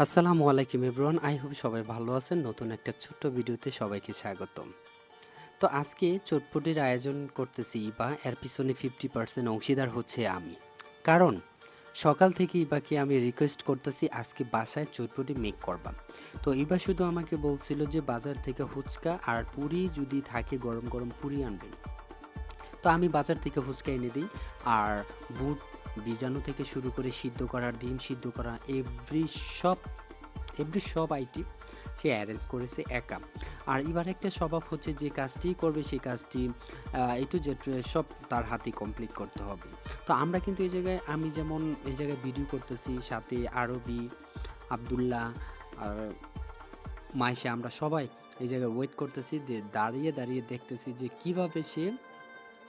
আসসালামু আলাইকুম everyone, I hope সবাই ভালো আছেন। নতুন একটা ছোট্ট ভিডিওতে সবাইকে স্বাগতম। তো আজকে চটপটির আয়োজন করতেছি ইবা, এর পিছনে 50% অংশীদার হচ্ছে আমি। কারণ সকাল থেকে ইবাকে আমি রিকোয়েস্ট করতেছি আজকে বাসায় চটপটি মেক করবা। তো ইবা শুধু আমাকে বলছিল যে বাজার থেকে ফুচকা আর পুরি যদি থাকে গরম গরম পুরি আনবেন। তো আমি বাজার থেকে ফুচকা এনে দিই, আর বুট বীজাণু থেকে শুরু করে সিদ্ধ করা, ডিম সিদ্ধ করা, সব সব আইটেম সে অ্যারেঞ্জ করেছে একা। আর এবার একটা স্বভাব হচ্ছে যে কাজটি করবে সেই কাজটি এ টু জেড সব তার হাতে কমপ্লিট করতে হবে। তো আমরা কিন্তু এই জায়গায়, আমি যেমন এই জায়গায় ভিডিও করতেছি, সাথে আরবি, আবদুল্লাহ আর মাইশা, আমরা সবাই এই জায়গায় ওয়েট করতেছি, যে দাঁড়িয়ে দাঁড়িয়ে দেখতেছি যে কিভাবে সে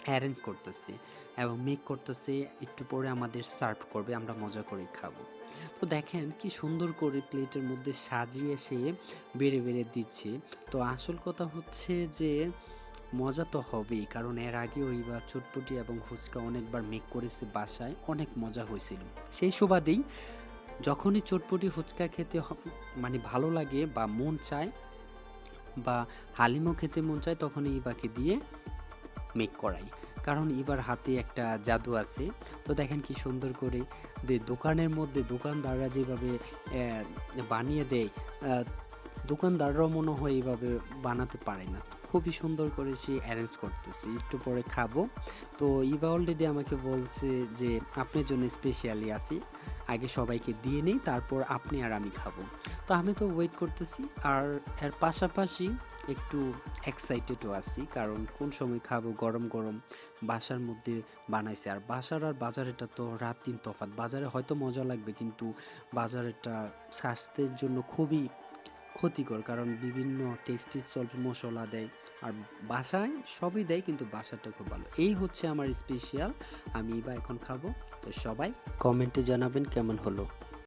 অ্যারেঞ্জ করতেছে এবং মেক করতেছে। একটু পরে আমাদের সার্ভ করবে, আমরা মজা করে খাবো। তো দেখেন কি সুন্দর করে প্লেটের মধ্যে সাজিয়ে সে বেড়ে বেড়ে দিচ্ছে। তো আসল কথা হচ্ছে যে মজা তো হবেই, কারণ এর আগে ওই বা চটপটি এবং ফুচকা অনেকবার মেক করেছে বাসায়, অনেক মজা হয়েছিল। সেই সুবাদেই যখনই চটপটি ফুচকা খেতে মানে ভালো লাগে বা মন চায়, বা হালিমও খেতে মন চায়, তখনই ইবাকে দিয়ে মেক করাই। কারণ এবার হাতে একটা জাদু আছে। তো দেখেন কি সুন্দর করে দোকানের মধ্যে দোকানদাররা যেভাবে বানিয়ে দেয়, দোকানদাররাও মনে হয় এইভাবে বানাতে পারে না। খুবই সুন্দর করে সে অ্যারেঞ্জ করতেছি, একটু পরে খাবো। তো ইবা অলরেডি আমাকে বলছে যে আপনার জন্য স্পেশালি আসি, আগে সবাইকে দিয়ে নেই, তারপর আপনি আর আমি খাবো। তো আমি তো ওয়েট করতেছি, আর এর পাশাপাশি একটু এক্সাইটেডও আছি, কারণ কোন সময় খাবো গরম গরম। বাসার মধ্যে বানাইছে, আর বাসার আর বাজারেরটা তো রাত দিন তফাৎ। বাজারে হয়তো মজা লাগবে, কিন্তু বাজারেরটা স্বাস্থ্যের জন্য খুবই ক্ষতিকর, কারণ বিভিন্ন টেস্টি সল্ট মশলা দেয়। আর বাসায় সবই দেয়, কিন্তু বাসাটা খুব ভালো। এই হচ্ছে আমার স্পেশাল, আমি বা এখন খাবো। তো সবাই কমেন্টে জানাবেন কেমন হলো।